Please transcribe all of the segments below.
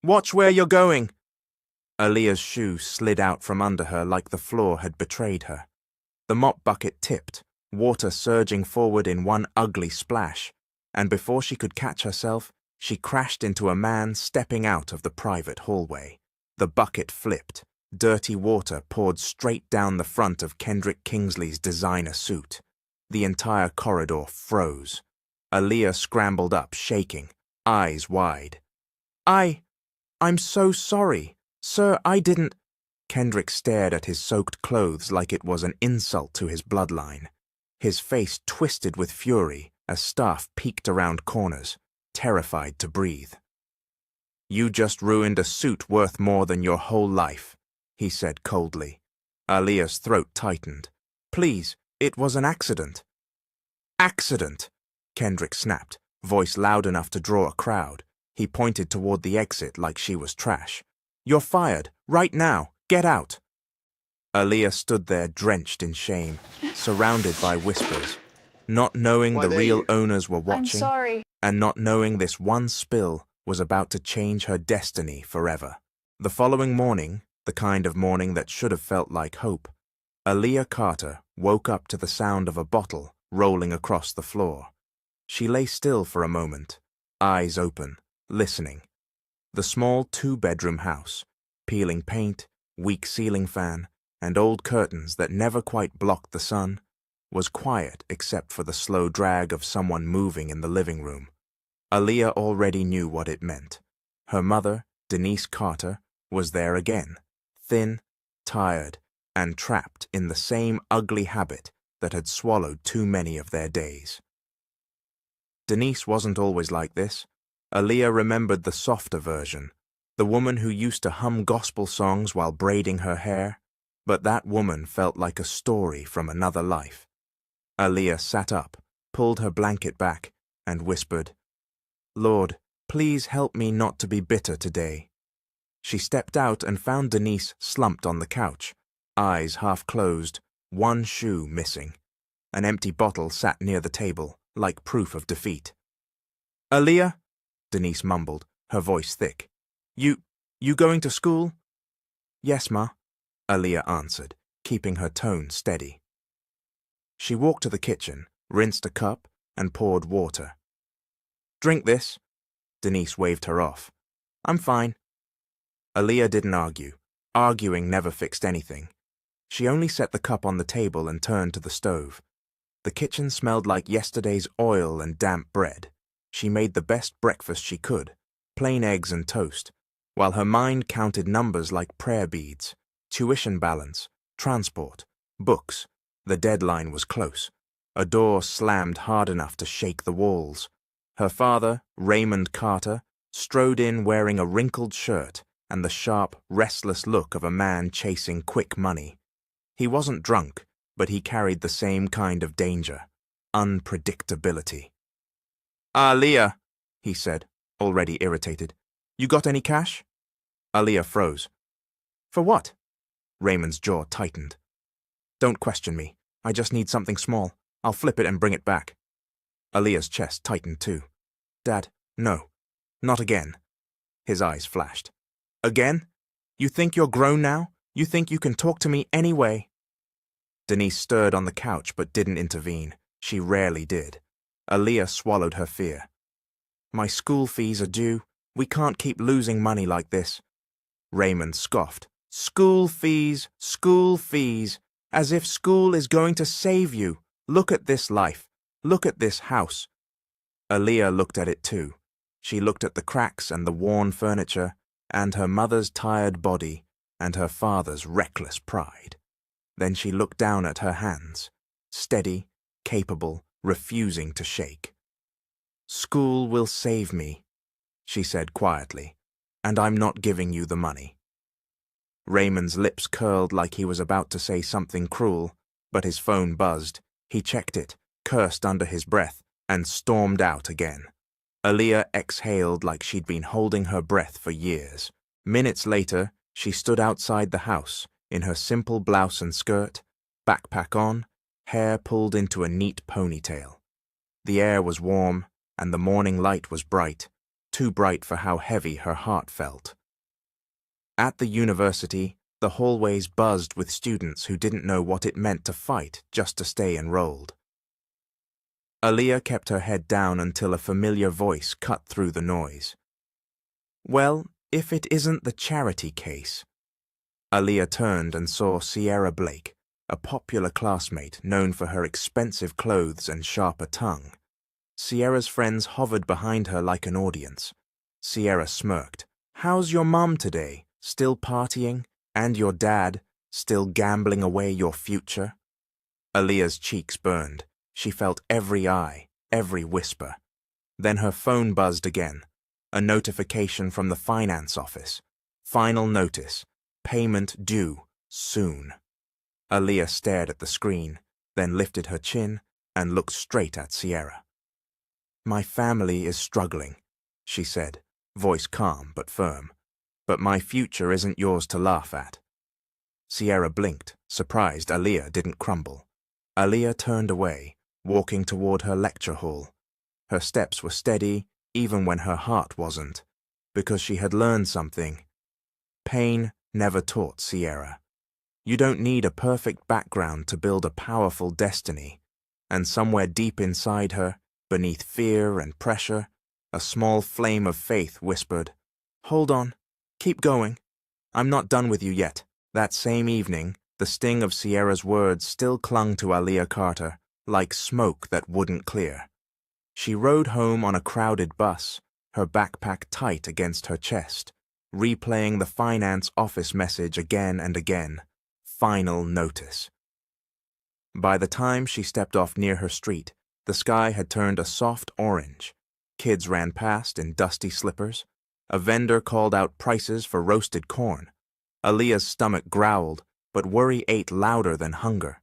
Watch where you're going! Aaliyah's shoe slid out from under her like the floor had betrayed her. The mop bucket tipped, water surging forward in one ugly splash, and before she could catch herself, she crashed into a man stepping out of the private hallway. The bucket flipped. Dirty water poured straight down the front of Kendrick Kingsley's designer suit. The entire corridor froze. Aaliyah scrambled up, shaking, eyes wide. I'm so sorry. Sir, I didn't— Kendrick stared at his soaked clothes like it was an insult to his bloodline. His face twisted with fury as staff peeked around corners, terrified to breathe. You just ruined a suit worth more than your whole life, he said coldly. Aaliyah's throat tightened. Please, it was an accident. Accident, Kendrick snapped, voice loud enough to draw a crowd. He pointed toward the exit like she was trash. You're fired, right now, get out. Aaliyah stood there drenched in shame, surrounded by whispers, not knowing the real owners were watching, I'm sorry. and not knowing this one spill was about to change her destiny forever. The following morning, the kind of morning that should have felt like hope, Aaliyah Carter woke up to the sound of a bottle rolling across the floor. She lay still for a moment, eyes open, listening. The small two-bedroom house, peeling paint, weak ceiling fan, and old curtains that never quite blocked the sun, was quiet except for the slow drag of someone moving in the living room. Aaliyah already knew what it meant. Her mother, Denise Carter, was there again, thin, tired, and trapped in the same ugly habit that had swallowed too many of their days. Denise wasn't always like this. Aaliyah remembered the softer version, the woman who used to hum gospel songs while braiding her hair, but that woman felt like a story from another life. Aaliyah sat up, pulled her blanket back, and whispered, Lord, please help me not to be bitter today. She stepped out and found Denise slumped on the couch, eyes half closed, one shoe missing. An empty bottle sat near the table, like proof of defeat. Aaliyah, Denise mumbled, her voice thick. You going to school? Yes, Ma, Aaliyah answered, keeping her tone steady. She walked to the kitchen, rinsed a cup, and poured water. Drink this. Denise waved her off. I'm fine. Aaliyah didn't argue. Arguing never fixed anything. She only set the cup on the table and turned to the stove. The kitchen smelled like yesterday's oil and damp bread. She made the best breakfast she could, plain eggs and toast, while her mind counted numbers like prayer beads, tuition balance, transport, books. The deadline was close. A door slammed hard enough to shake the walls. Her father, Raymond Carter, strode in wearing a wrinkled shirt and the sharp, restless look of a man chasing quick money. He wasn't drunk, but he carried the same kind of danger, unpredictability. Aaliyah, he said, already irritated. You got any cash? Aaliyah froze. For what? Raymond's jaw tightened. Don't question me. I just need something small. I'll flip it and bring it back. Aaliyah's chest tightened too. Dad, no. Not again. His eyes flashed. Again? You think you're grown now? You think you can talk to me anyway? Denise stirred on the couch but didn't intervene. She rarely did. Aaliyah swallowed her fear. My school fees are due. We can't keep losing money like this. Raymond scoffed. School fees, as if school is going to save you. Look at this life. Look at this house. Aaliyah looked at it too. She looked at the cracks and the worn furniture, and her mother's tired body, and her father's reckless pride. Then she looked down at her hands, steady, capable, refusing to shake. School will save me, she said quietly, and I'm not giving you the money. Raymond's lips curled like he was about to say something cruel, but his phone buzzed. He checked it, cursed under his breath, and stormed out again. Aaliyah exhaled like she'd been holding her breath for years. Minutes later, she stood outside the house, in her simple blouse and skirt, backpack on, hair pulled into a neat ponytail. The air was warm, and the morning light was bright, too bright for how heavy her heart felt. At the university, the hallways buzzed with students who didn't know what it meant to fight just to stay enrolled. Aaliyah kept her head down until a familiar voice cut through the noise. "Well, if it isn't the charity case." Aaliyah turned and saw Sierra Blake, a popular classmate known for her expensive clothes and sharper tongue. Sierra's friends hovered behind her like an audience. Sierra smirked. "How's your mom today? Still partying? And your dad? Still gambling away your future?" Aaliyah's cheeks burned. She felt every eye, every whisper. Then her phone buzzed again. A notification from the finance office. Final notice. Payment due. Soon. Aaliyah stared at the screen, then lifted her chin and looked straight at Sierra. "My family is struggling," she said, voice calm but firm. "But my future isn't yours to laugh at." Sierra blinked, surprised Aaliyah didn't crumble. Aaliyah turned away, walking toward her lecture hall. Her steps were steady, even when her heart wasn't, because she had learned something. Pain never taught Sierra. You don't need a perfect background to build a powerful destiny, and somewhere deep inside her, beneath fear and pressure, a small flame of faith whispered, "Hold on, keep going. I'm not done with you yet." That same evening, the sting of Sierra's words still clung to Aaliyah Carter, like smoke that wouldn't clear. She rode home on a crowded bus, her backpack tight against her chest, replaying the finance office message again and again. Final notice. By the time she stepped off near her street, the sky had turned a soft orange. Kids ran past in dusty slippers. A vendor called out prices for roasted corn. Aaliyah's stomach growled, but worry ate louder than hunger.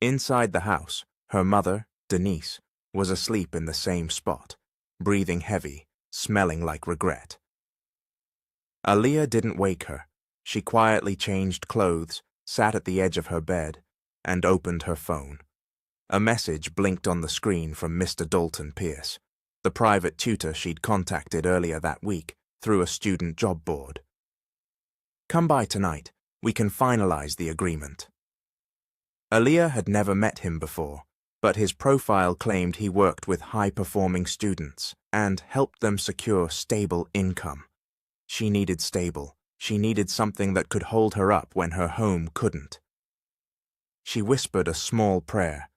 Inside the house, her mother, Denise, was asleep in the same spot, breathing heavy, smelling like regret. Aaliyah didn't wake her. She quietly changed clothes, sat at the edge of her bed, and opened her phone. A message blinked on the screen from Mr. Dalton Pierce, the private tutor she'd contacted earlier that week through a student job board. "Come by tonight. We can finalize the agreement." Aaliyah had never met him before, but his profile claimed he worked with high-performing students and helped them secure stable income. She needed stable. She needed something that could hold her up when her home couldn't. She whispered a small prayer.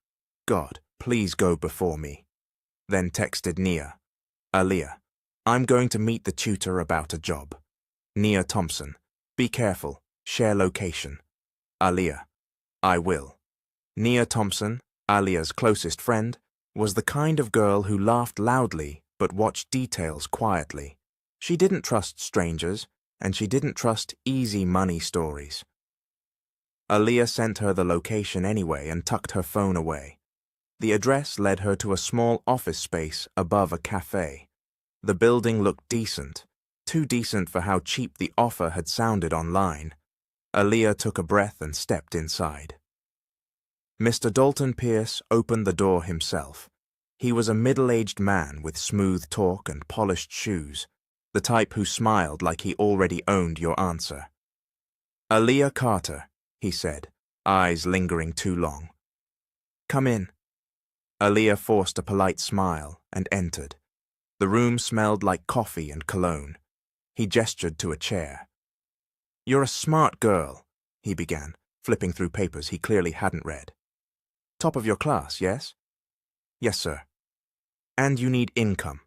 "God, please go before me." Then texted Nia. "Aaliyah, I'm going to meet the tutor about a job. Nia Thompson. Be careful. Share location. Aaliyah. I will." Nia Thompson, Aaliyah's closest friend, was the kind of girl who laughed loudly but watched details quietly. She didn't trust strangers, and she didn't trust easy money stories. Aaliyah sent her the location anyway and tucked her phone away. The address led her to a small office space above a cafe. The building looked decent, too decent for how cheap the offer had sounded online. Aaliyah took a breath and stepped inside. Mr. Dalton Pierce opened the door himself. He was a middle-aged man with smooth talk and polished shoes, the type who smiled like he already owned your answer. "Aaliyah Carter," he said, eyes lingering too long. "Come in." Aaliyah forced a polite smile and entered. The room smelled like coffee and cologne. He gestured to a chair. "You're a smart girl," he began, flipping through papers he clearly hadn't read. "Top of your class, yes?" "Yes, sir." "And you need income."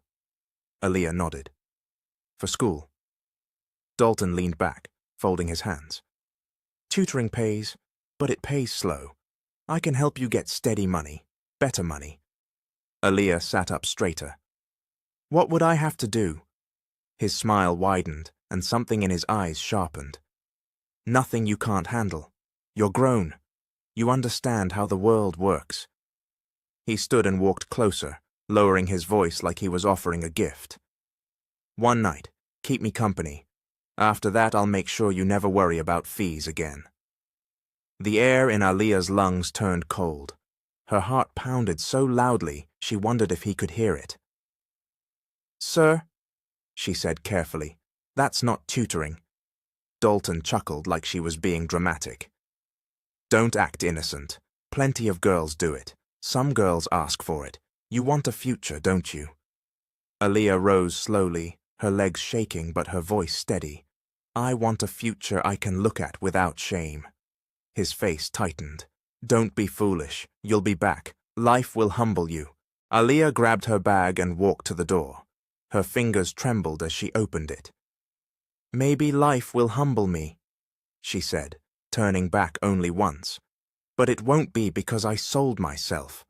Aaliyah nodded. "For school." Dalton leaned back, folding his hands. "Tutoring pays, but it pays slow. I can help you get steady money, better money." Aaliyah sat up straighter. "What would I have to do?" His smile widened, and something in his eyes sharpened. "Nothing you can't handle. You're grown. You understand how the world works." He stood and walked closer, lowering his voice like he was offering a gift. "One night, keep me company. After that, I'll make sure you never worry about fees again." The air in Aaliyah's lungs turned cold. Her heart pounded so loudly she wondered if he could hear it. "Sir," she said carefully. That's not tutoring. Dalton chuckled like she was being dramatic. Don't act innocent. Plenty of girls do it. Some girls ask for it. You want a future, don't you? Aaliyah rose slowly, her legs shaking but her voice steady. I want a future I can look at without shame. His face tightened. Don't be foolish. You'll be back. Life will humble you. Aaliyah grabbed her bag and walked to the door. Her fingers trembled as she opened it. Maybe life will humble me, she said, turning back only once. But it won't be because I sold myself.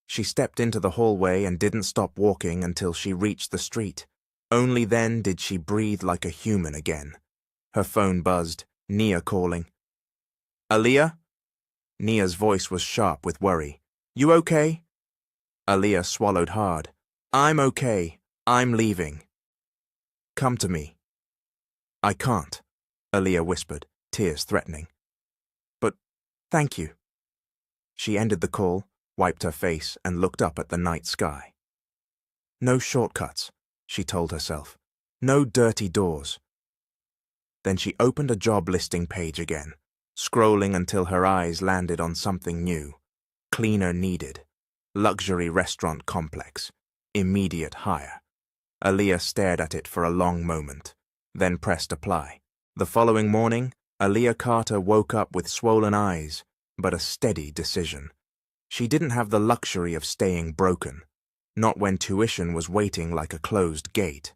She stepped into the hallway and didn't stop walking until she reached the street. Only then did she breathe like a human again. Her phone buzzed, Nia calling. Aaliyah? Nia's voice was sharp with worry. You okay? Aaliyah swallowed hard. I'm okay. I'm leaving. Come to me. I can't, Aaliyah whispered, tears threatening. But thank you. She ended the call, wiped her face, and looked up at the night sky. No shortcuts, she told herself. No dirty doors. Then she opened a job listing page again, scrolling until her eyes landed on something new. Cleaner needed. Luxury restaurant complex. Immediate hire. Aaliyah stared at it for a long moment, then pressed apply. The following morning, Aaliyah Carter woke up with swollen eyes, but a steady decision. She didn't have the luxury of staying broken, not when tuition was waiting like a closed gate.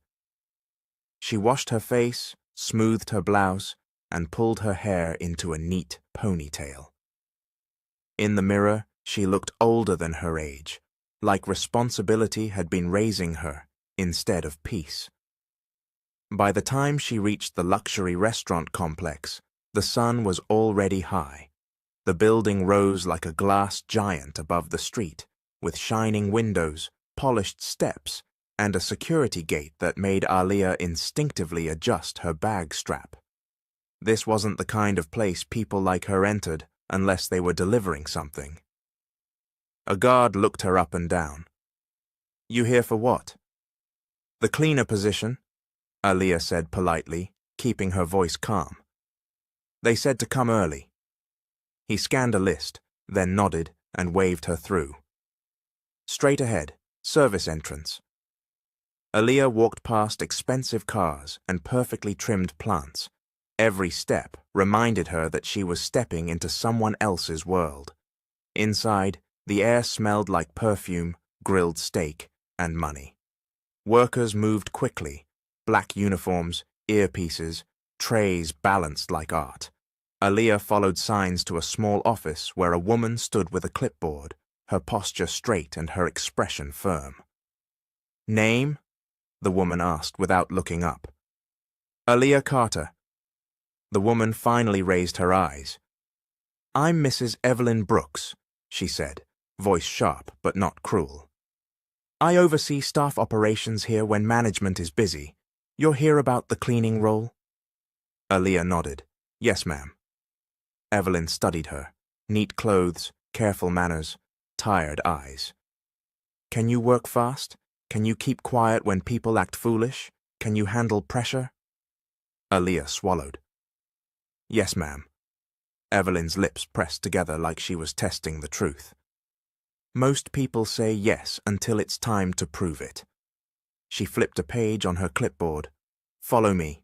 She washed her face, smoothed her blouse, and pulled her hair into a neat ponytail. In the mirror, she looked older than her age, like responsibility had been raising her instead of peace. By the time she reached the luxury restaurant complex, the sun was already high. The building rose like a glass giant above the street, with shining windows, polished steps, and a security gate that made Aaliyah instinctively adjust her bag strap. This wasn't the kind of place people like her entered unless they were delivering something. A guard looked her up and down. You here for what? The cleaner position, Aaliyah said politely, keeping her voice calm. They said to come early. He scanned a list, then nodded and waved her through. Straight ahead, service entrance. Aaliyah walked past expensive cars and perfectly trimmed plants. Every step reminded her that she was stepping into someone else's world. Inside, the air smelled like perfume, grilled steak, and money. Workers moved quickly, black uniforms, earpieces, trays balanced like art. Aaliyah followed signs to a small office where a woman stood with a clipboard, her posture straight and her expression firm. Name? The woman asked without looking up. Aaliyah Carter. The woman finally raised her eyes. I'm Mrs. Evelyn Brooks, she said, voice sharp but not cruel. I oversee staff operations here when management is busy. You're here about the cleaning role? Aaliyah nodded. Yes, ma'am. Evelyn studied her. Neat clothes, careful manners, tired eyes. Can you work fast? Can you keep quiet when people act foolish? Can you handle pressure? Aaliyah swallowed. Yes, ma'am. Evelyn's lips pressed together like she was testing the truth. Most people say yes until it's time to prove it. She flipped a page on her clipboard. Follow me.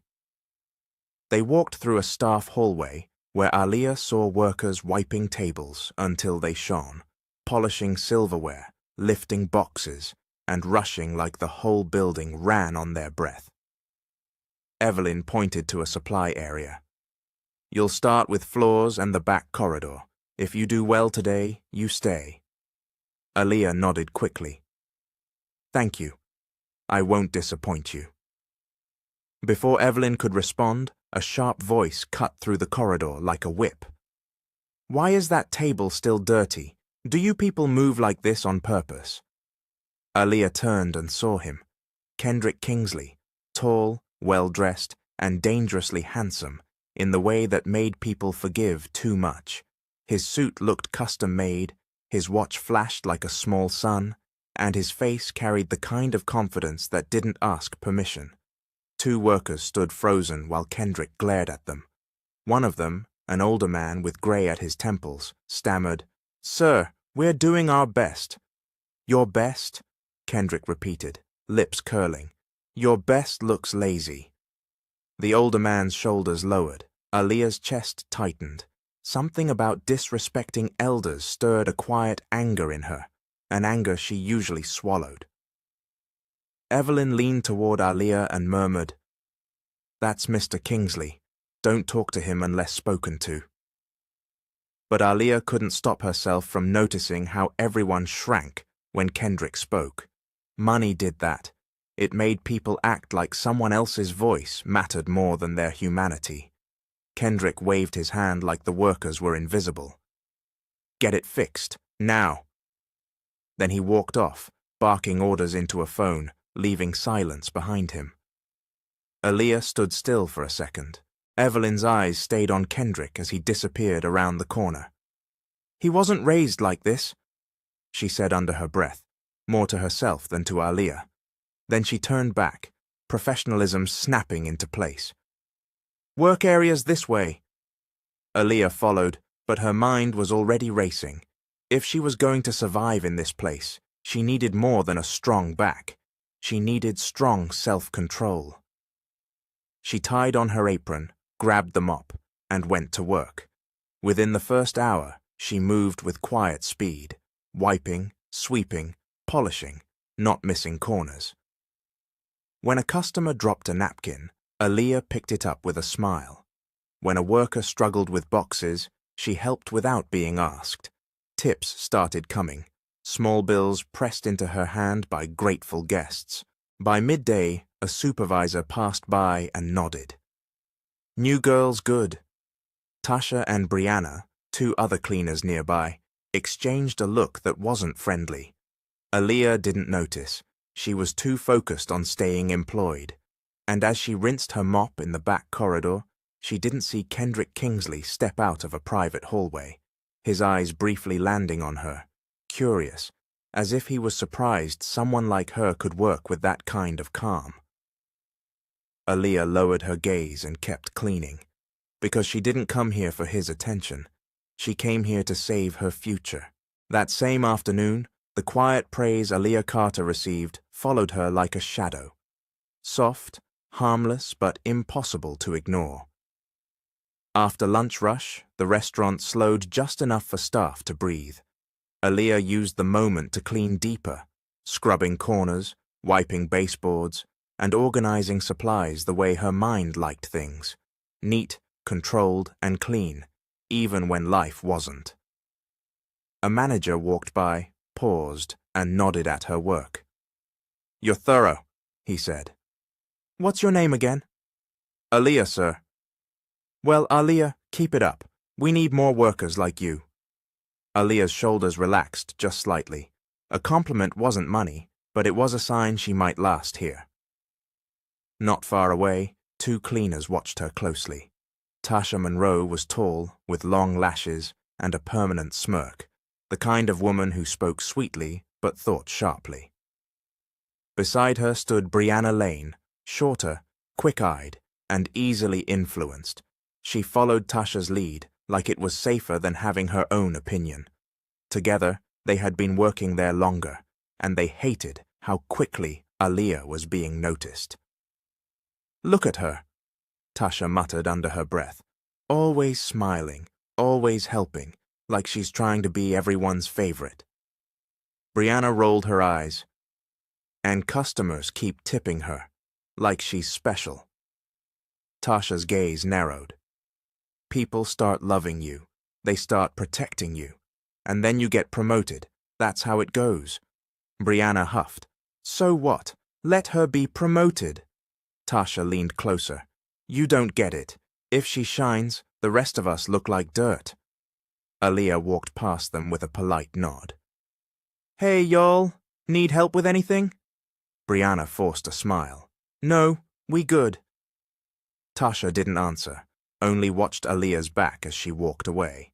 They walked through a staff hallway where Aaliyah saw workers wiping tables until they shone, polishing silverware, lifting boxes, and rushing like the whole building ran on their breath. Evelyn pointed to a supply area. You'll start with floors and the back corridor. If you do well today, you stay. Aaliyah nodded quickly. Thank you. I won't disappoint you. Before Evelyn could respond, a sharp voice cut through the corridor like a whip. Why is that table still dirty? Do you people move like this on purpose? Aaliyah turned and saw him. Kendrick Kingsley, tall, well-dressed, and dangerously handsome, in the way that made people forgive too much. His suit looked custom-made, his watch flashed like a small sun, and his face carried the kind of confidence that didn't ask permission. Two workers stood frozen while Kendrick glared at them. One of them, an older man with grey at his temples, stammered, "Sir, we're doing our best." "Your best?" Kendrick repeated, lips curling. "Your best looks lazy." The older man's shoulders lowered. Aaliyah's chest tightened. Something about disrespecting elders stirred a quiet anger in her, an anger she usually swallowed. Evelyn leaned toward Aaliyah and murmured, "That's Mr. Kingsley. Don't talk to him unless spoken to." But Aaliyah couldn't stop herself from noticing how everyone shrank when Kendrick spoke. Money did that. It made people act like someone else's voice mattered more than their humanity. Kendrick waved his hand like the workers were invisible. "Get it fixed, now." Then he walked off, barking orders into a phone, leaving silence behind him. Aaliyah stood still for a second. Evelyn's eyes stayed on Kendrick as he disappeared around the corner. "He wasn't raised like this," she said under her breath, more to herself than to Aaliyah. Then she turned back, professionalism snapping into place. "Work areas this way." Aaliyah followed, but her mind was already racing. If she was going to survive in this place, she needed more than a strong back. She needed strong self-control. She tied on her apron, grabbed the mop, and went to work. Within the first hour, she moved with quiet speed, wiping, sweeping, polishing, not missing corners. When a customer dropped a napkin, Aaliyah picked it up with a smile. When a worker struggled with boxes, she helped without being asked. Tips started coming, small bills pressed into her hand by grateful guests. By midday, a supervisor passed by and nodded. "New girl's good." Tasha and Brianna, two other cleaners nearby, exchanged a look that wasn't friendly. Aaliyah didn't notice. She was too focused on staying employed. And as she rinsed her mop in the back corridor, she didn't see Kendrick Kingsley step out of a private hallway, his eyes briefly landing on her, curious, as if he was surprised someone like her could work with that kind of calm. Aaliyah lowered her gaze and kept cleaning. Because she didn't come here for his attention. She came here to save her future. That same afternoon, the quiet praise Aaliyah Carter received followed her like a shadow. Soft, harmless, but impossible to ignore. After lunch rush, the restaurant slowed just enough for staff to breathe. Aaliyah used the moment to clean deeper, scrubbing corners, wiping baseboards, and organizing supplies the way her mind liked things. Neat, controlled, and clean, even when life wasn't. A manager walked by, paused, and nodded at her work. "You're thorough," he said. "What's your name again?" "Aaliyah, sir." "Well, Aaliyah, keep it up. We need more workers like you." Aaliyah's shoulders relaxed just slightly. A compliment wasn't money, but it was a sign she might last here. Not far away, two cleaners watched her closely. Tasha Monroe was tall, with long lashes and a permanent smirk, the kind of woman who spoke sweetly but thought sharply. Beside her stood Brianna Lane, shorter, quick-eyed, and easily influenced. She followed Tasha's lead like it was safer than having her own opinion. Together, they had been working there longer, and they hated how quickly Aaliyah was being noticed. "Look at her," Tasha muttered under her breath. "Always smiling, always helping, like she's trying to be everyone's favorite." Brianna rolled her eyes. "And customers keep tipping her, like she's special." Tasha's gaze narrowed. "People start loving you, they start protecting you, and then you get promoted. That's how it goes." Brianna huffed. "So what? Let her be promoted." Tasha leaned closer. "You don't get it. If she shines, the rest of us look like dirt." Aaliyah walked past them with a polite nod. "Hey, y'all. Need help with anything?" Brianna forced a smile. "No, we good." Tasha didn't answer, only watched Aaliyah's back as she walked away.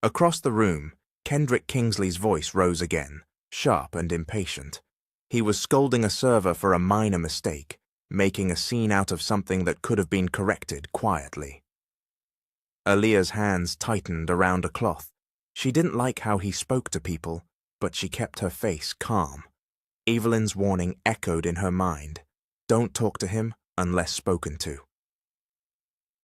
Across the room, Kendrick Kingsley's voice rose again, sharp and impatient. He was scolding a server for a minor mistake, making a scene out of something that could have been corrected quietly. Aaliyah's hands tightened around a cloth. She didn't like how he spoke to people, but she kept her face calm. Evelyn's warning echoed in her mind. Don't talk to him unless spoken to.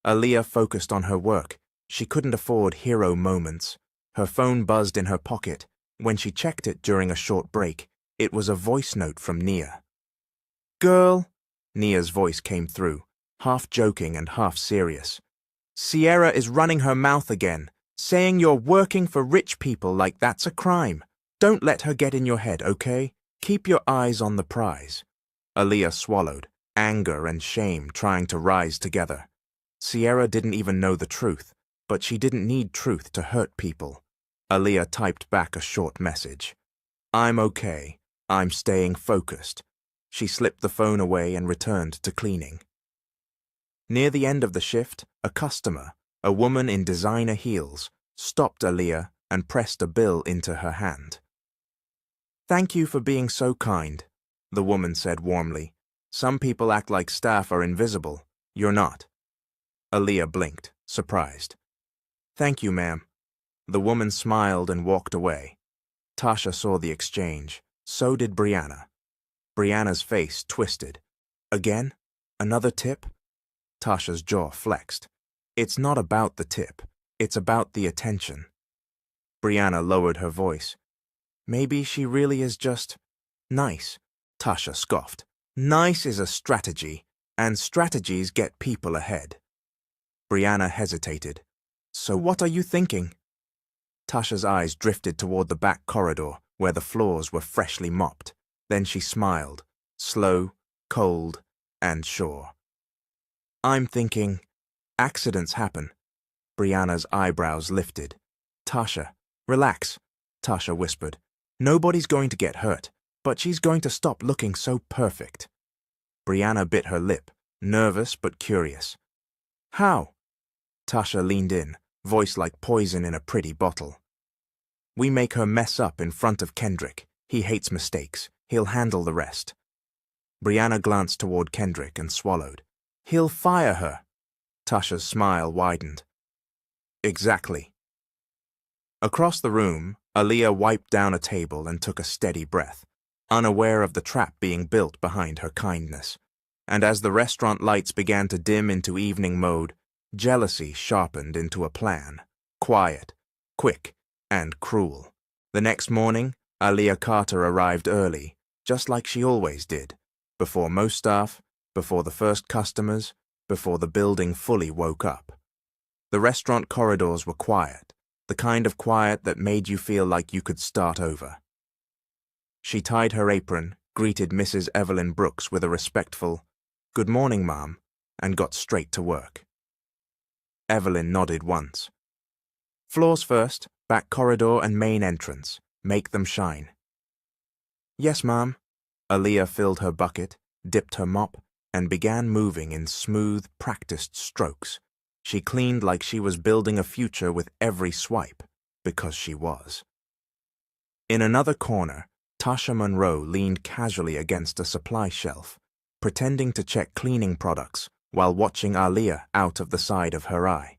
Aaliyah focused on her work. She couldn't afford hero moments. Her phone buzzed in her pocket. When she checked it during a short break, it was a voice note from Nia. "Girl," Nia's voice came through, half joking and half serious. "Sierra is running her mouth again, saying you're working for rich people like that's a crime. Don't let her get in your head, okay? Keep your eyes on the prize." Aaliyah swallowed, anger and shame trying to rise together. Sierra didn't even know the truth, but she didn't need truth to hurt people. Aaliyah typed back a short message. "I'm okay. I'm staying focused." She slipped the phone away and returned to cleaning. Near the end of the shift, a customer, a woman in designer heels, stopped Aaliyah and pressed a bill into her hand. "Thank you for being so kind," the woman said warmly. "Some people act like staff are invisible. You're not." Aaliyah blinked, surprised. "Thank you, ma'am." The woman smiled and walked away. Tasha saw the exchange. So did Brianna. Brianna's face twisted. "Again? Another tip?" Tasha's jaw flexed. "It's not about the tip. It's about the attention." Brianna lowered her voice. "Maybe she really is just nice," Tasha scoffed. "Nice is a strategy, and strategies get people ahead." Brianna hesitated. "So what are you thinking?" Tasha's eyes drifted toward the back corridor, where the floors were freshly mopped. Then she smiled, slow, cold, and sure. "I'm thinking, accidents happen." Brianna's eyebrows lifted. "Tasha, relax," Tasha whispered. "Nobody's going to get hurt, but she's going to stop looking so perfect." Brianna bit her lip, nervous but curious. "How?" Tasha leaned in, voice like poison in a pretty bottle. "We make her mess up in front of Kendrick. He hates mistakes. He'll handle the rest." Brianna glanced toward Kendrick and swallowed. "He'll fire her." Tasha's smile widened. "Exactly." Across the room, Aaliyah wiped down a table and took a steady breath, unaware of the trap being built behind her kindness. And as the restaurant lights began to dim into evening mode, jealousy sharpened into a plan. Quiet, quick, and cruel. The next morning, Aaliyah Carter arrived early, just like she always did, before most staff, before the first customers, before the building fully woke up. The restaurant corridors were quiet, the kind of quiet that made you feel like you could start over. She tied her apron, greeted Mrs. Evelyn Brooks with a respectful, "Good morning, ma'am," and got straight to work. Evelyn nodded once. "Floors first, back corridor and main entrance. Make them shine." "Yes, ma'am." Aaliyah filled her bucket, dipped her mop, and began moving in smooth, practiced strokes. She cleaned like she was building a future with every swipe, because she was. In another corner, Tasha Monroe leaned casually against a supply shelf, pretending to check cleaning products while watching Aaliyah out of the side of her eye.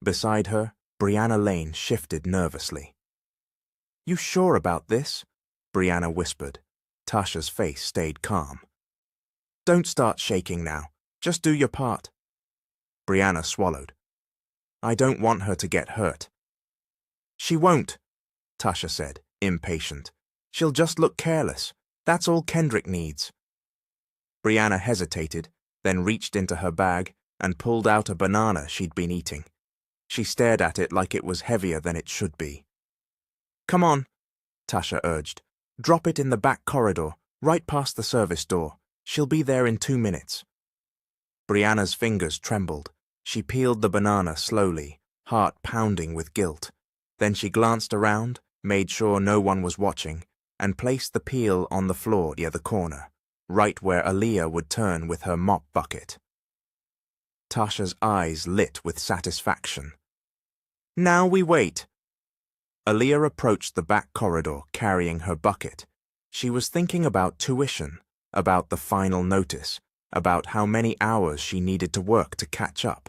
Beside her, Brianna Lane shifted nervously. "You sure about this?" Brianna whispered. Tasha's face stayed calm. "Don't start shaking now. Just do your part." Brianna swallowed. "I don't want her to get hurt." "She won't," Tasha said, impatient. "She'll just look careless. That's all Kendrick needs." Brianna hesitated, then reached into her bag and pulled out a banana she'd been eating. She stared at it like it was heavier than it should be. "Come on," Tasha urged. "Drop it in the back corridor, right past the service door. She'll be there in 2 minutes." Brianna's fingers trembled. She peeled the banana slowly, heart pounding with guilt. Then she glanced around, made sure no one was watching, and placed the peel on the floor near the corner, right where Aaliyah would turn with her mop bucket. Tasha's eyes lit with satisfaction. "Now we wait." Aaliyah approached the back corridor carrying her bucket. She was thinking about tuition, about the final notice, about how many hours she needed to work to catch up.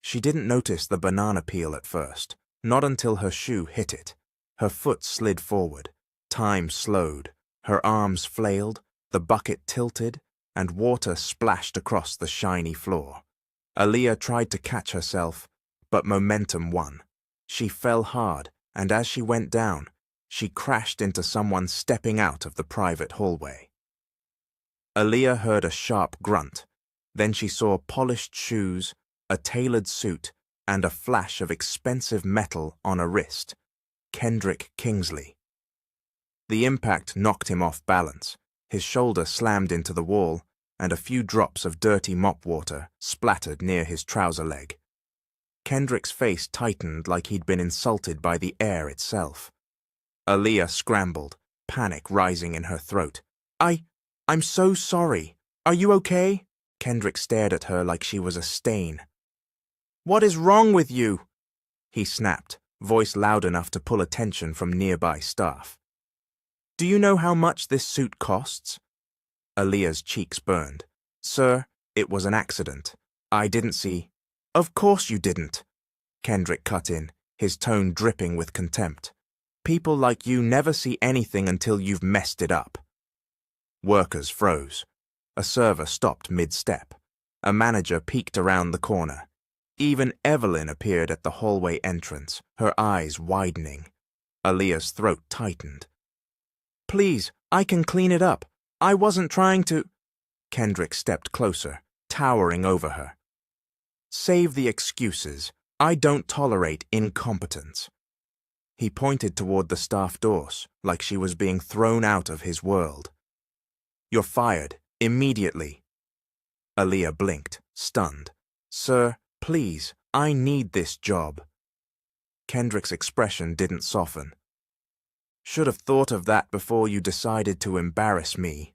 She didn't notice the banana peel at first, not until her shoe hit it. Her foot slid forward. Time slowed. Her arms flailed, the bucket tilted, and water splashed across the shiny floor. Aaliyah tried to catch herself, but momentum won. She fell hard, and as she went down, she crashed into someone stepping out of the private hallway. Aaliyah heard a sharp grunt. Then she saw polished shoes, a tailored suit, and a flash of expensive metal on a wrist. Kendrick Kingsley. The impact knocked him off balance. His shoulder slammed into the wall, and a few drops of dirty mop water splattered near his trouser leg. Kendrick's face tightened like he'd been insulted by the air itself. Aaliyah scrambled, panic rising in her throat. I'm so sorry. Are you okay? Kendrick stared at her like she was a stain. What is wrong with you? He snapped, voice loud enough to pull attention from nearby staff. Do you know how much this suit costs? Aaliyah's cheeks burned. Sir, it was an accident. I didn't see. Of course you didn't. Kendrick cut in, his tone dripping with contempt. People like you never see anything until you've messed it up. Workers froze. A server stopped mid-step. A manager peeked around the corner. Even Evelyn appeared at the hallway entrance, her eyes widening. Aaliyah's throat tightened. Please, I can clean it up. I wasn't trying to... Kendrick stepped closer, towering over her. Save the excuses. I don't tolerate incompetence. He pointed toward the staff doors, like she was being thrown out of his world. You're fired, immediately. Aaliyah blinked, stunned. Sir, please, I need this job. Kendrick's expression didn't soften. Should have thought of that before you decided to embarrass me.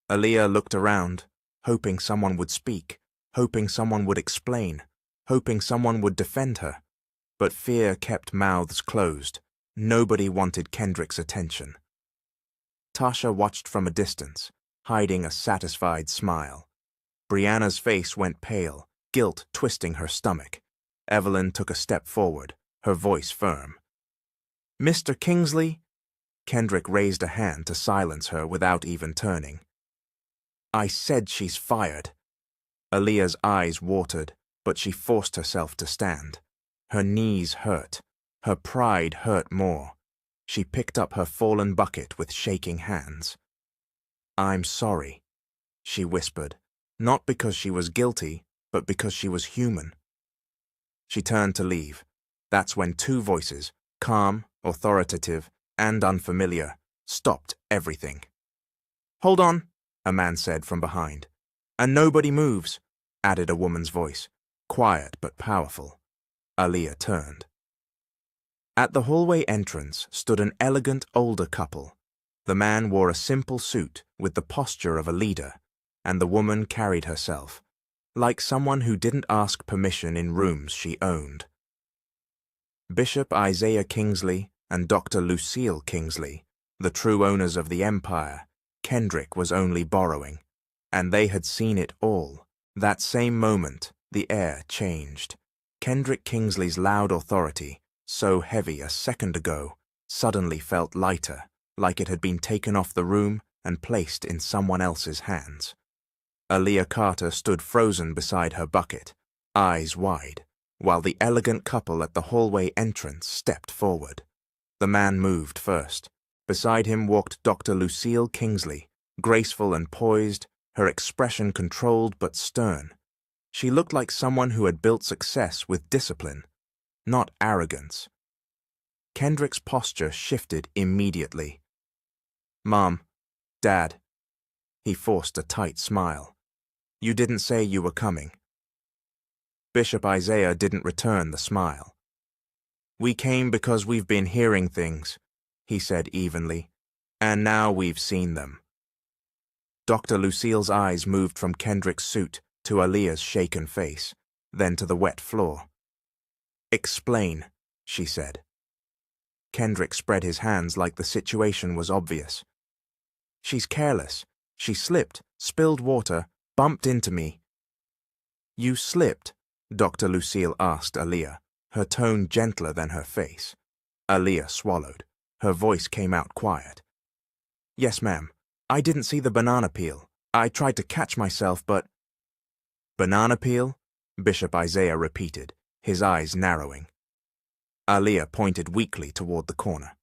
Aaliyah looked around, hoping someone would speak, hoping someone would explain, hoping someone would defend her. But fear kept mouths closed. Nobody wanted Kendrick's attention. Tasha watched from a distance, hiding a satisfied smile. Brianna's face went pale, guilt twisting her stomach. Evelyn took a step forward, her voice firm. Mr. Kingsley? Kendrick raised a hand to silence her without even turning. I said she's fired. Aaliyah's eyes watered, but she forced herself to stand. Her knees hurt. Her pride hurt more. She picked up her fallen bucket with shaking hands. I'm sorry, she whispered, not because she was guilty, but because she was human. She turned to leave. That's when two voices, calm, authoritative, and unfamiliar, stopped everything. Hold on, a man said from behind. And nobody moves, added a woman's voice, quiet but powerful. Aaliyah turned. At the hallway entrance stood an elegant older couple. The man wore a simple suit with the posture of a leader, and the woman carried herself, like someone who didn't ask permission in rooms she owned. Bishop Isaiah Kingsley and Dr. Lucille Kingsley, the true owners of the empire, Kendrick was only borrowing, and they had seen it all. That same moment, the air changed. Kendrick Kingsley's loud authority, so heavy a second ago, suddenly felt lighter, like it had been taken off the room and placed in someone else's hands. Aaliyah Carter stood frozen beside her bucket, eyes wide, while the elegant couple at the hallway entrance stepped forward. The man moved first. Beside him walked Dr. Lucille Kingsley, graceful and poised, her expression controlled but stern. She looked like someone who had built success with discipline, not arrogance. Kendrick's posture shifted immediately. Mom, Dad. He forced a tight smile. You didn't say you were coming. Bishop Isaiah didn't return the smile. We came because we've been hearing things, he said evenly, and now we've seen them. Dr. Lucille's eyes moved from Kendrick's suit to Aaliyah's shaken face, then to the wet floor. Explain, she said. Kendrick spread his hands like the situation was obvious. She's careless. She slipped, spilled water, bumped into me. You slipped? Dr. Lucille asked Aaliyah, her tone gentler than her face. Aaliyah swallowed. Her voice came out quiet. Yes, ma'am. I didn't see the banana peel. I tried to catch myself, but… Banana peel? Bishop Isaiah repeated, his eyes narrowing. Aaliyah pointed weakly toward the corner.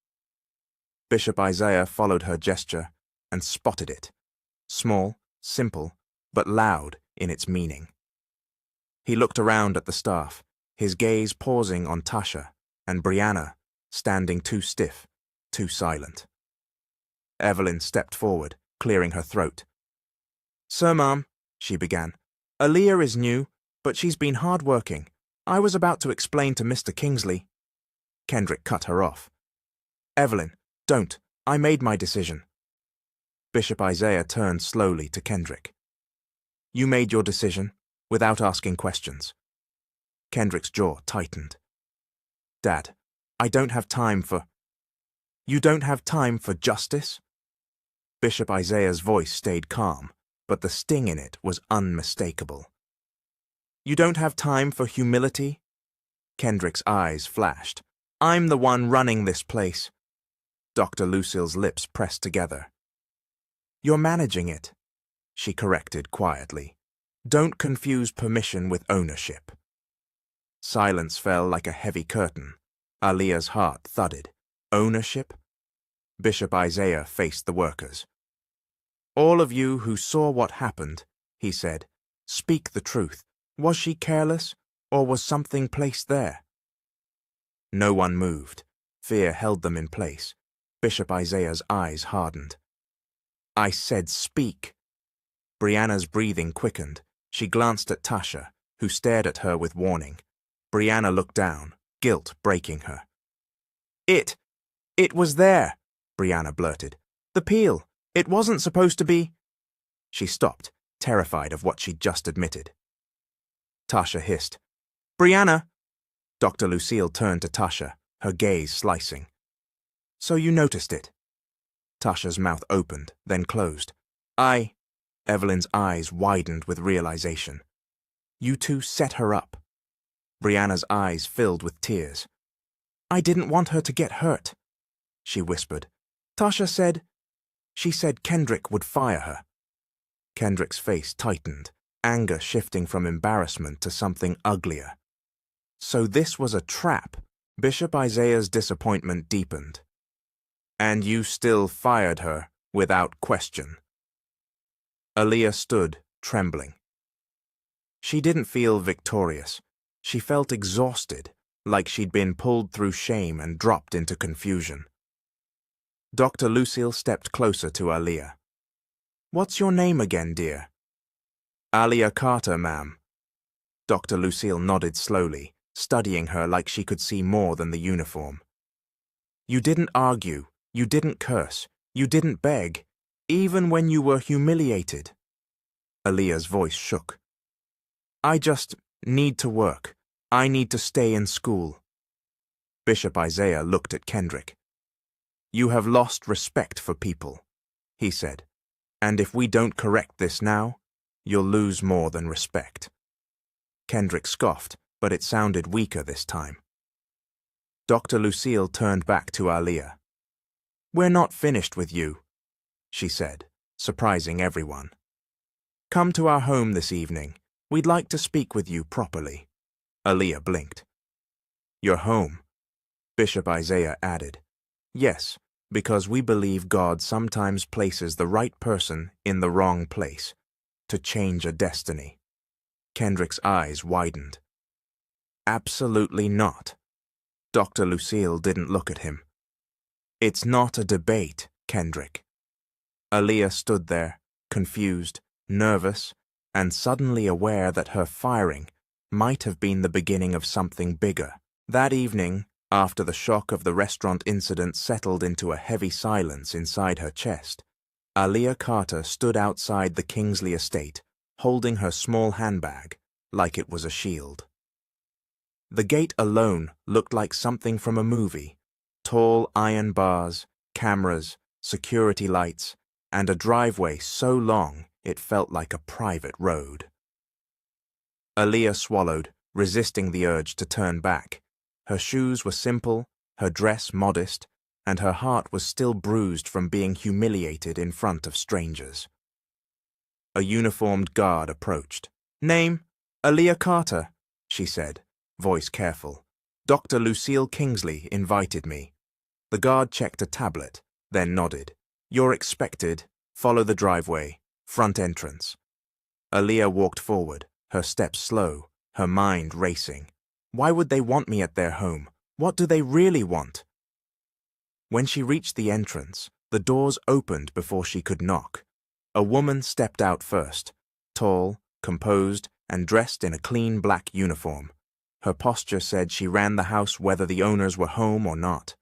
Bishop Isaiah followed her gesture and spotted it. Small, simple, but loud in its meaning. He looked around at the staff, his gaze pausing on Tasha and Brianna, standing too stiff, too silent. Evelyn stepped forward, clearing her throat. Sir, ma'am, she began, Aaliyah is new, but she's been hard-working. I was about to explain to Mr. Kingsley. Kendrick cut her off. Evelyn, don't. I made my decision. Bishop Isaiah turned slowly to Kendrick. You made your decision, without asking questions. Kendrick's jaw tightened. Dad, I don't have time for… You don't have time for justice? Bishop Isaiah's voice stayed calm, but the sting in it was unmistakable. You don't have time for humility? Kendrick's eyes flashed. I'm the one running this place. Dr. Lucille's lips pressed together. You're managing it, she corrected quietly. Don't confuse permission with ownership. Silence fell like a heavy curtain. Aaliyah's heart thudded. Ownership? Bishop Isaiah faced the workers. All of you who saw what happened, he said, speak the truth. Was she careless, or was something placed there? No one moved. Fear held them in place. Bishop Isaiah's eyes hardened. I said speak. Brianna's breathing quickened. She glanced at Tasha, who stared at her with warning. Brianna looked down, guilt breaking her. It was there, Brianna blurted. The peel. It wasn't supposed to be… She stopped, terrified of what she'd just admitted. Tasha hissed. Brianna! Dr. Lucille turned to Tasha, her gaze slicing. So you noticed it? Tasha's mouth opened, then closed. Evelyn's eyes widened with realization. You two set her up. Brianna's eyes filled with tears. I didn't want her to get hurt, she whispered. Tasha said… She said Kendrick would fire her. Kendrick's face tightened, anger shifting from embarrassment to something uglier. So this was a trap. Bishop Isaiah's disappointment deepened. And you still fired her without question. Aaliyah stood, trembling. She didn't feel victorious. She felt exhausted, like she'd been pulled through shame and dropped into confusion. Dr. Lucille stepped closer to Aaliyah. What's your name again, dear? Aaliyah Carter, ma'am. Dr. Lucille nodded slowly, studying her like she could see more than the uniform. You didn't argue, you didn't curse, you didn't beg, even when you were humiliated. Aaliyah's voice shook. I just need to work. I need to stay in school. Bishop Isaiah looked at Kendrick. You have lost respect for people, he said, and if we don't correct this now, you'll lose more than respect. Kendrick scoffed, but it sounded weaker this time. Dr. Lucille turned back to Aaliyah. We're not finished with you, she said, surprising everyone. Come to our home this evening. We'd like to speak with you properly. Aaliyah blinked. Your home, Bishop Isaiah added. Yes, because we believe God sometimes places the right person in the wrong place to change a destiny. Kendrick's eyes widened. Absolutely not. Dr. Lucille didn't look at him. It's not a debate, Kendrick. Aaliyah stood there, confused, nervous, and suddenly aware that her firing might have been the beginning of something bigger. That evening, after the shock of the restaurant incident settled into a heavy silence inside her chest, Aaliyah Carter stood outside the Kingsley estate, holding her small handbag like it was a shield. The gate alone looked like something from a movie, Tall iron bars, cameras, security lights, and a driveway so long it felt like a private road. Aaliyah swallowed, resisting the urge to turn back. Her shoes were simple, her dress modest, and her heart was still bruised from being humiliated in front of strangers. A uniformed guard approached. "Name, Aaliyah Carter," she said, voice careful. "Dr. Lucille Kingsley invited me." The guard checked a tablet, then nodded. "You're expected. Follow the driveway. Front entrance." Aaliyah walked forward, her steps slow, her mind racing. Why would they want me at their home? What do they really want? When she reached the entrance, the doors opened before she could knock. A woman stepped out first, tall, composed, and dressed in a clean black uniform. Her posture said she ran the house whether the owners were home or not.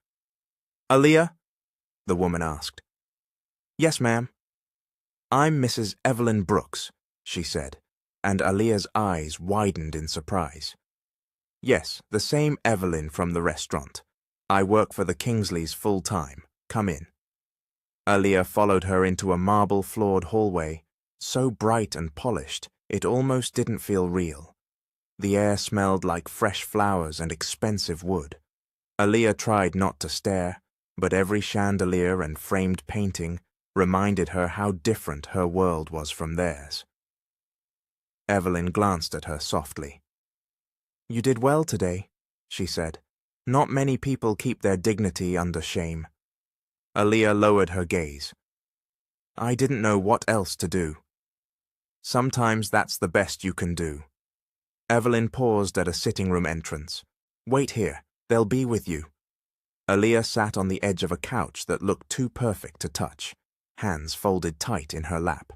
"Aaliyah?" the woman asked. "Yes, ma'am." "I'm Mrs. Evelyn Brooks," she said, and Aaliyah's eyes widened in surprise. "Yes, the same Evelyn from the restaurant. I work for the Kingsleys full-time. Come in." Aaliyah followed her into a marble-floored hallway, so bright and polished it almost didn't feel real. The air smelled like fresh flowers and expensive wood. Aaliyah tried not to stare, but every chandelier and framed painting reminded her how different her world was from theirs. Evelyn glanced at her softly. "You did well today," she said. "Not many people keep their dignity under shame." Aaliyah lowered her gaze. "I didn't know what else to do." "Sometimes that's the best you can do." Evelyn paused at a sitting room entrance. "Wait here, they'll be with you." Aaliyah sat on the edge of a couch that looked too perfect to touch, hands folded tight in her lap.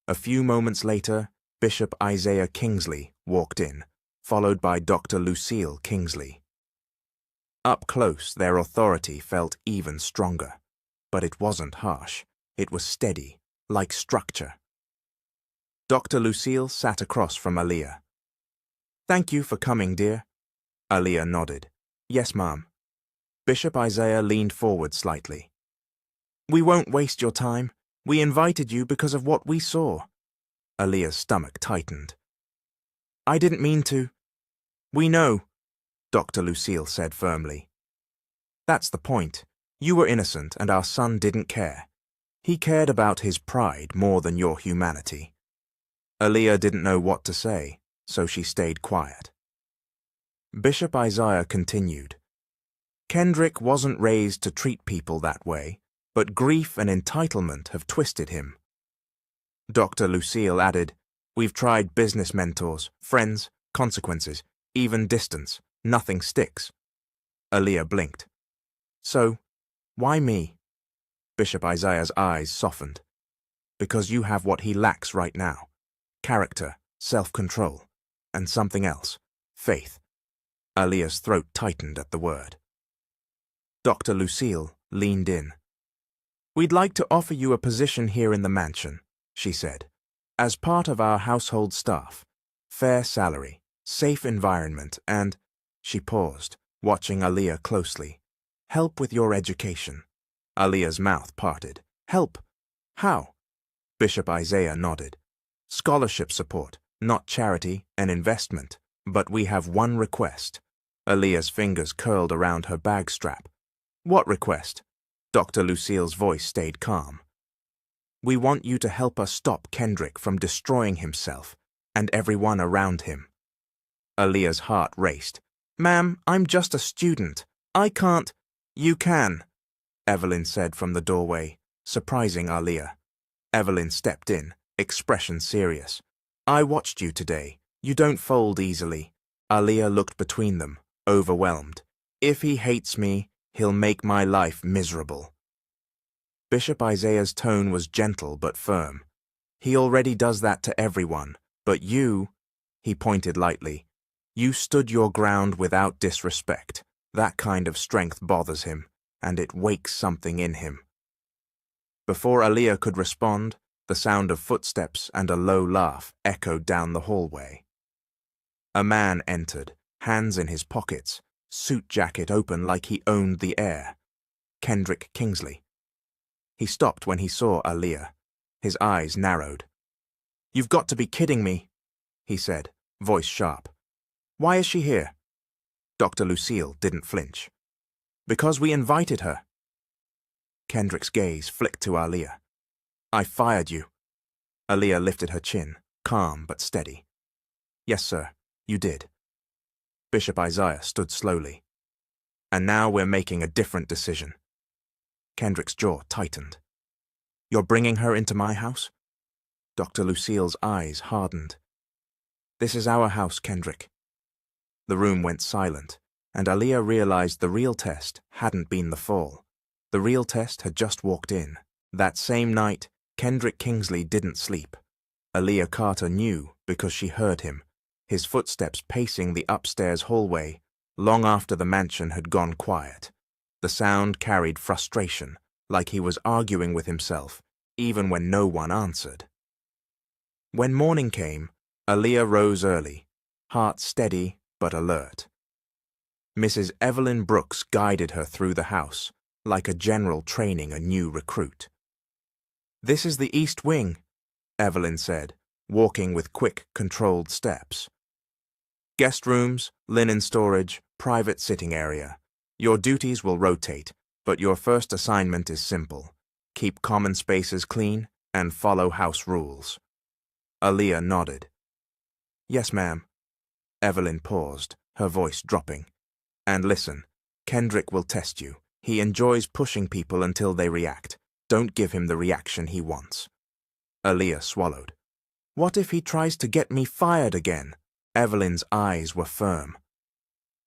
A few moments later, Bishop Isaiah Kingsley walked in, followed by Dr. Lucille Kingsley. Up close, their authority felt even stronger, but it wasn't harsh. It was steady, like structure. Dr. Lucille sat across from Aaliyah. "Thank you for coming, dear." Aaliyah nodded. "Yes, ma'am." Bishop Isaiah leaned forward slightly. "We won't waste your time. We invited you because of what we saw." Aaliyah's stomach tightened. "I didn't mean to." "We know," Dr. Lucille said firmly. "That's the point. You were innocent and our son didn't care. He cared about his pride more than your humanity." Aaliyah didn't know what to say, so she stayed quiet. Bishop Isaiah continued. "Kendrick wasn't raised to treat people that way, but grief and entitlement have twisted him." Dr. Lucille added, "We've tried business mentors, friends, consequences, even distance. Nothing sticks." Aaliyah blinked. "So, why me?" Bishop Isaiah's eyes softened. "Because you have what he lacks right now. Character, self-control, and something else. Faith." Aaliyah's throat tightened at the word. Dr. Lucille leaned in. "We'd like to offer you a position here in the mansion," she said, "as part of our household staff. Fair salary, safe environment, and—" She paused, watching Aaliyah closely. "Help with your education." Aaliyah's mouth parted. "Help? How?" Bishop Isaiah nodded. "Scholarship support, not charity, an investment. But we have one request." Aaliyah's fingers curled around her bag strap. "What request?" Dr. Lucille's voice stayed calm. "We want you to help us stop Kendrick from destroying himself and everyone around him." Aaliyah's heart raced. "Ma'am, I'm just a student. I can't—" "You can," Evelyn said from the doorway, surprising Aaliyah. Evelyn stepped in, expression serious. "I watched you today. You don't fold easily." Aaliyah looked between them, overwhelmed. "If he hates me, he'll make my life miserable." Bishop Isaiah's tone was gentle but firm. "He already does that to everyone, but you—" He pointed lightly. "You stood your ground without disrespect. That kind of strength bothers him, and it wakes something in him." Before Aaliyah could respond, the sound of footsteps and a low laugh echoed down the hallway. A man entered, hands in his pockets, suit jacket open like he owned the air, Kendrick Kingsley. He stopped when he saw Aaliyah. His eyes narrowed. "You've got to be kidding me," he said, voice sharp. "Why is she here?" Dr. Lucille didn't flinch. "Because we invited her." Kendrick's gaze flicked to Aaliyah. "I fired you." Aaliyah lifted her chin, calm but steady. "Yes, sir, you did." Bishop Isaiah stood slowly. "And now we're making a different decision." Kendrick's jaw tightened. "You're bringing her into my house?" Dr. Lucille's eyes hardened. "This is our house, Kendrick." The room went silent, and Aaliyah realized the real test hadn't been the fall. The real test had just walked in. That same night, Kendrick Kingsley didn't sleep. Aaliyah Carter knew because she heard him, his footsteps pacing the upstairs hallway long after the mansion had gone quiet. The sound carried frustration, like he was arguing with himself, even when no one answered. When morning came, Aaliyah rose early, heart steady but alert. Mrs. Evelyn Brooks guided her through the house, like a general training a new recruit. "This is the East Wing," Evelyn said, walking with quick, controlled steps. "Guest rooms, linen storage, private sitting area. Your duties will rotate, but your first assignment is simple. Keep common spaces clean and follow house rules." Aaliyah nodded. "Yes, ma'am." Evelyn paused, her voice dropping. "And listen, Kendrick will test you. He enjoys pushing people until they react. Don't give him the reaction he wants." Aaliyah swallowed. "What if he tries to get me fired again?" Evelyn's eyes were firm.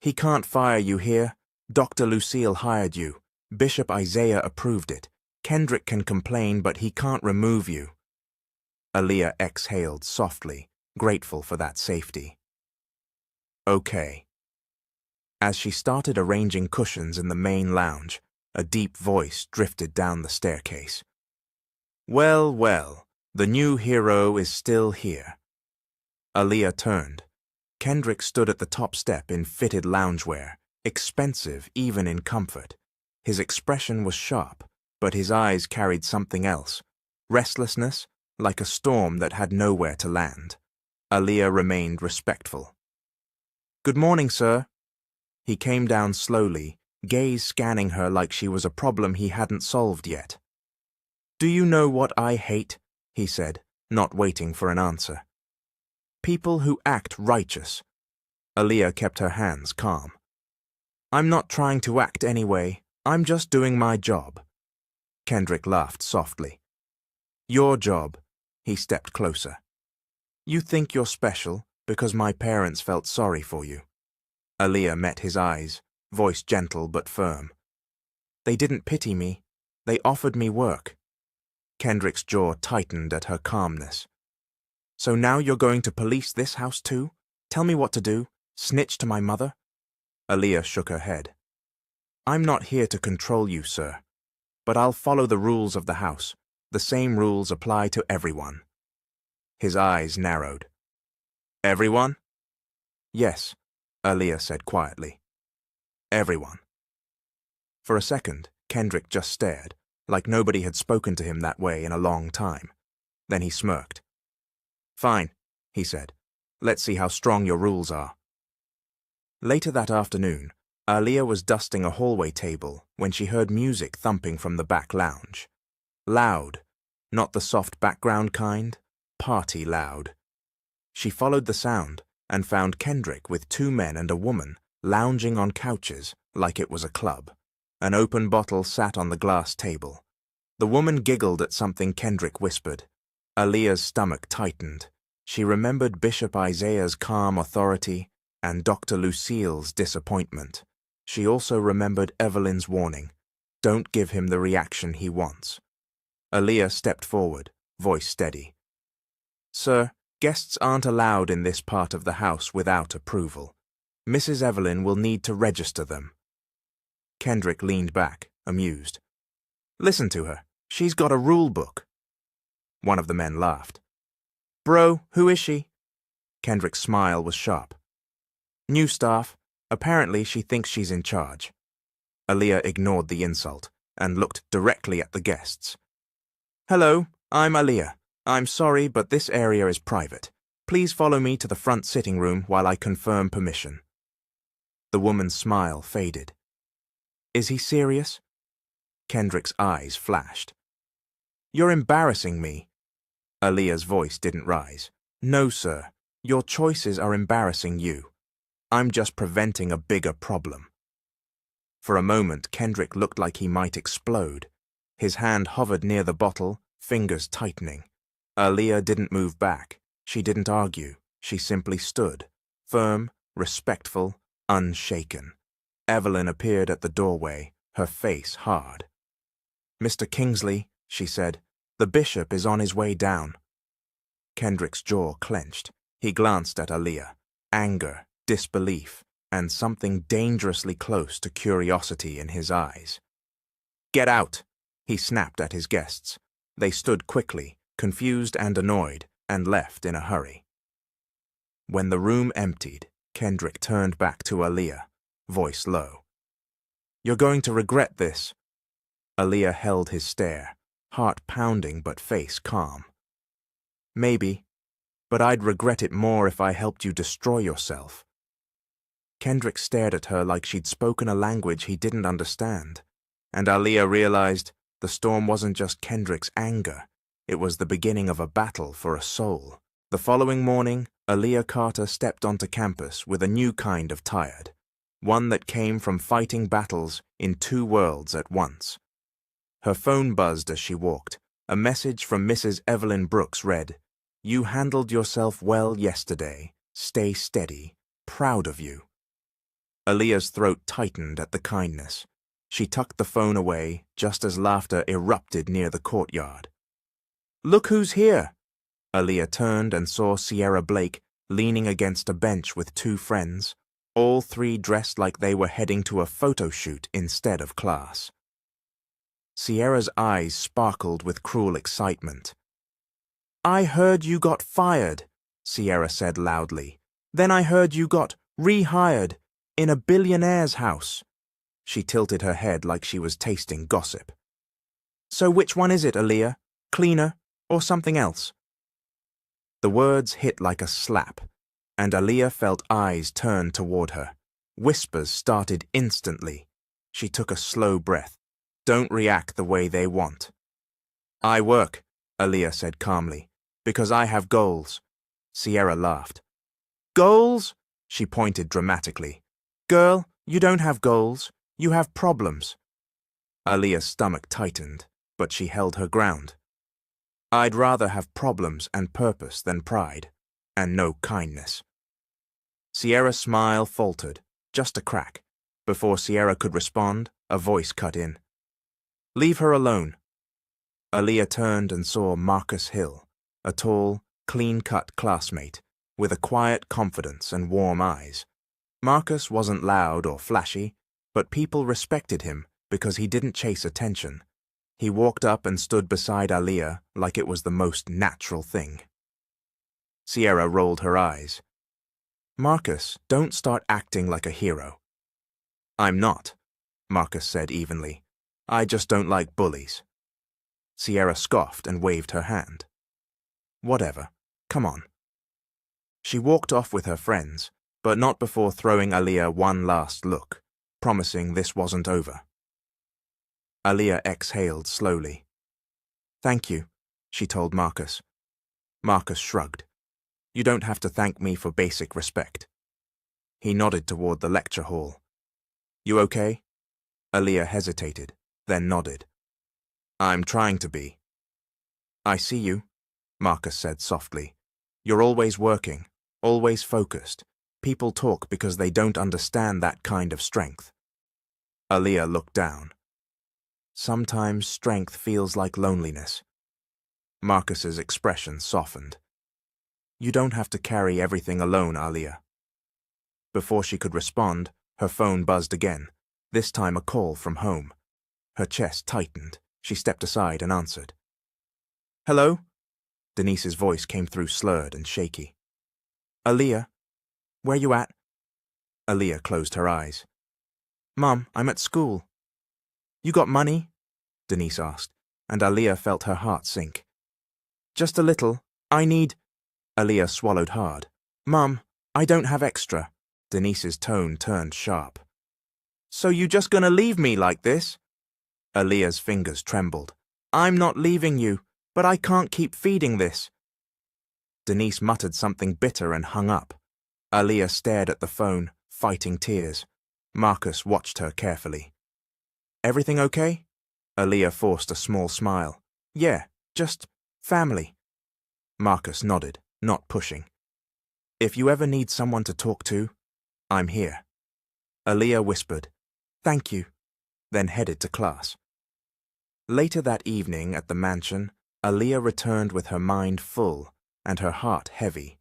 "He can't fire you here. Dr. Lucille hired you. Bishop Isaiah approved it. Kendrick can complain, but he can't remove you." Aaliyah exhaled softly, grateful for that safety. "Okay." As she started arranging cushions in the main lounge, a deep voice drifted down the staircase. "Well, well, the new hero is still here." Aaliyah turned. Kendrick stood at the top step in fitted loungewear, expensive even in comfort. His expression was sharp, but his eyes carried something else, restlessness, like a storm that had nowhere to land. Aaliyah remained respectful. "Good morning, sir." He came down slowly, gaze scanning her like she was a problem he hadn't solved yet. "Do you know what I hate?" he said, not waiting for an answer. "People who act righteous." Aaliyah kept her hands calm. "I'm not trying to act anyway. I'm just doing my job." Kendrick laughed softly. "Your job." He stepped closer. "You think you're special because my parents felt sorry for you." Aaliyah met his eyes, voice gentle but firm. "They didn't pity me. They offered me work." Kendrick's jaw tightened at her calmness. "So now you're going to police this house too? Tell me what to do? Snitch to my mother?" Aaliyah shook her head. "I'm not here to control you, sir. But I'll follow the rules of the house. The same rules apply to everyone." His eyes narrowed. "Everyone?" "Yes," Aaliyah said quietly. "Everyone." For a second, Kendrick just stared, like nobody had spoken to him that way in a long time. Then he smirked. "Fine," he said. "Let's see how strong your rules are." Later that afternoon, Aaliyah was dusting a hallway table when she heard music thumping from the back lounge. Loud, not the soft background kind, party loud. She followed the sound and found Kendrick with two men and a woman lounging on couches like it was a club. An open bottle sat on the glass table. The woman giggled at something Kendrick whispered. Aaliyah's stomach tightened. She remembered Bishop Isaiah's calm authority and Dr. Lucille's disappointment. She also remembered Evelyn's warning. Don't give him the reaction he wants. Aaliyah stepped forward, voice steady. "Sir, guests aren't allowed in this part of the house without approval. Mrs. Evelyn will need to register them." Kendrick leaned back, amused. "Listen to her. She's got a rule book." One of the men laughed. "Bro, who is she?" Kendrick's smile was sharp. "New staff. Apparently she thinks she's in charge." Aaliyah ignored the insult. and looked directly at the guests. "Hello, I'm Aaliyah. I'm sorry, but this area is private. Please follow me to the front sitting room while I confirm permission." The woman's smile faded. "Is he serious?" Kendrick's eyes flashed. "You're embarrassing me." Aaliyah's voice didn't rise. "No, sir. Your choices are embarrassing you. I'm just preventing a bigger problem." For a moment, Kendrick looked like he might explode. His hand hovered near the bottle, fingers tightening. Aaliyah didn't move back. She didn't argue. She simply stood, firm, respectful, unshaken. Evelyn appeared at the doorway, her face hard. "Mr. Kingsley," she said, "the bishop is on his way down." Kendrick's jaw clenched. He glanced at Aaliyah. Anger, disbelief, and something dangerously close to curiosity in his eyes. "Get out!" he snapped at his guests. They stood quickly, confused and annoyed, and left in a hurry. When the room emptied, Kendrick turned back to Aaliyah, voice low. "You're going to regret this." Aaliyah held his stare, heart pounding but face calm. "Maybe, but I'd regret it more if I helped you destroy yourself." Kendrick stared at her like she'd spoken a language he didn't understand, and Aaliyah realized the storm wasn't just Kendrick's anger, it was the beginning of a battle for a soul. The following morning, Aaliyah Carter stepped onto campus with a new kind of tired, one that came from fighting battles in two worlds at once. Her phone buzzed as she walked. A message from Mrs. Evelyn Brooks read, "You handled yourself well yesterday. Stay steady. Proud of you." Aaliyah's throat tightened at the kindness. She tucked the phone away just as laughter erupted near the courtyard. "Look who's here!" Aaliyah turned and saw Sierra Blake leaning against a bench with two friends, all three dressed like they were heading to a photo shoot instead of class. Sierra's eyes sparkled with cruel excitement. "I heard you got fired," Sierra said loudly. "Then I heard you got rehired in a billionaire's house." She tilted her head like she was tasting gossip. "So which one is it, Aaliyah? Cleaner or something else?" The words hit like a slap, and Aaliyah felt eyes turn toward her. Whispers started instantly. She took a slow breath. "Don't react the way they want." "I work," Aaliyah said calmly, "because I have goals." Sierra laughed. "Goals?" She pointed dramatically. "Girl, you don't have goals. You have problems." Aaliyah's stomach tightened, but she held her ground. "I'd rather have problems and purpose than pride, and no kindness." Sierra's smile faltered, just a crack. Before Sierra could respond, a voice cut in. "Leave her alone." Aaliyah turned and saw Marcus Hill, a tall, clean-cut classmate, with a quiet confidence and warm eyes. Marcus wasn't loud or flashy, but people respected him because he didn't chase attention. He walked up and stood beside Aaliyah like it was the most natural thing. Sierra rolled her eyes. "Marcus, don't start acting like a hero." "I'm not," Marcus said evenly. "I just don't like bullies." Sierra scoffed and waved her hand. "Whatever. Come on." She walked off with her friends, but not before throwing Aaliyah one last look, promising this wasn't over. Aaliyah exhaled slowly. "Thank you," she told Marcus. Marcus shrugged. "You don't have to thank me for basic respect." He nodded toward the lecture hall. "You okay?" Aaliyah hesitated, then nodded. "I'm trying to be." "I see you," Marcus said softly. "You're always working, always focused. People talk because they don't understand that kind of strength." Aaliyah looked down. "Sometimes strength feels like loneliness." Marcus's expression softened. "You don't have to carry everything alone, Aaliyah." Before she could respond, her phone buzzed again, this time a call from home. Her chest tightened. She stepped aside and answered. "Hello?" Denise's voice came through slurred and shaky. "Aaliyah, where you at?" Aaliyah closed her eyes. "Mom, I'm at school." "You got money? Denise asked, and Aaliyah felt her heart sink. Just a little. I need… Aaliyah swallowed hard. Mum, I don't have extra. Denise's tone turned sharp. So you just gonna leave me like this? Aaliyah's fingers trembled. I'm not leaving you, but I can't keep feeding this. Denise muttered something bitter and hung up. Aaliyah stared at the phone, fighting tears. Marcus watched her carefully. Everything okay? Aaliyah forced a small smile. Yeah, just family. Marcus nodded, not pushing. If you ever need someone to talk to, I'm here. Aaliyah whispered, Thank you, then headed to class. Later that evening at the mansion, Aaliyah returned with her mind full and her heart heavy.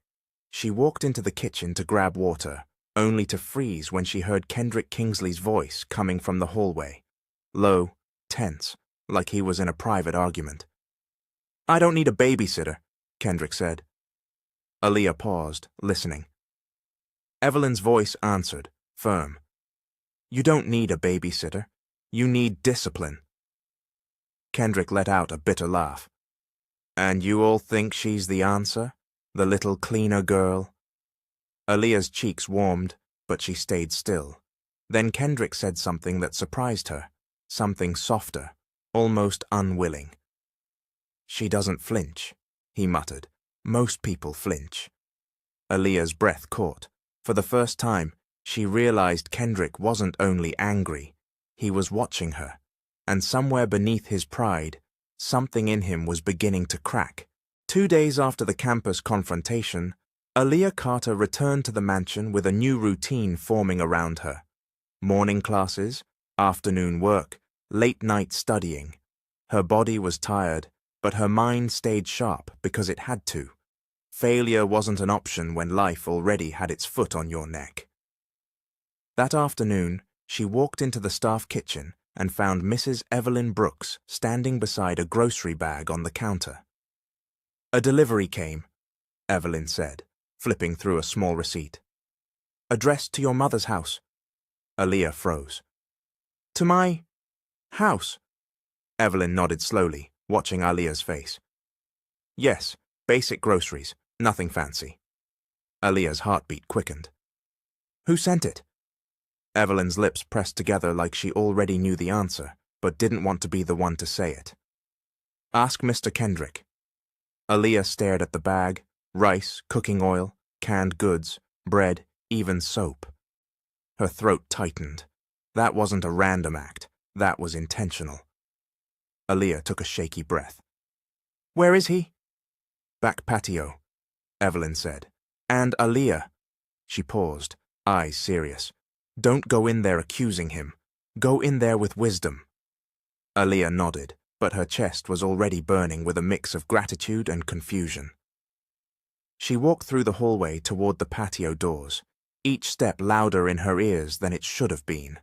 She walked into the kitchen to grab water, only to freeze when she heard Kendrick Kingsley's voice coming from the hallway. Low, tense, like he was in a private argument. I don't need a babysitter, Kendrick said. Aaliyah paused, listening. Evelyn's voice answered, firm. You don't need a babysitter. You need discipline. Kendrick let out a bitter laugh. And you all think she's the answer? The little cleaner girl? Aaliyah's cheeks warmed, but she stayed still. Then Kendrick said something that surprised her, something softer, almost unwilling. She doesn't flinch, he muttered. Most people flinch. Aaliyah's breath caught. For the first time, she realized Kendrick wasn't only angry, he was watching her, and somewhere beneath his pride, something in him was beginning to crack. 2 days after the campus confrontation, Aaliyah Carter returned to the mansion with a new routine forming around her. Morning classes, afternoon work, late-night studying. Her body was tired, but her mind stayed sharp because it had to. Failure wasn't an option when life already had its foot on your neck. That afternoon, she walked into the staff kitchen and found Mrs. Evelyn Brooks standing beside a grocery bag on the counter. A delivery came, Evelyn said, flipping through a small receipt. Addressed to your mother's house. Aaliyah froze. To my house? Evelyn nodded slowly, watching Aaliyah's face. Yes, basic groceries, nothing fancy. Aaliyah's heartbeat quickened. Who sent it? Evelyn's lips pressed together like she already knew the answer, but didn't want to be the one to say it. Ask Mr. Kendrick. Aaliyah stared at the bag, rice, cooking oil, canned goods, bread, even soap. Her throat tightened. That wasn't a random act, that was intentional. Aaliyah took a shaky breath. Where is he? Back patio, Evelyn said. And Aaliyah. She paused, eyes serious. Don't go in there accusing him. Go in there with wisdom. Aaliyah nodded, but her chest was already burning with a mix of gratitude and confusion. She walked through the hallway toward the patio doors, each step louder in her ears than it should have been.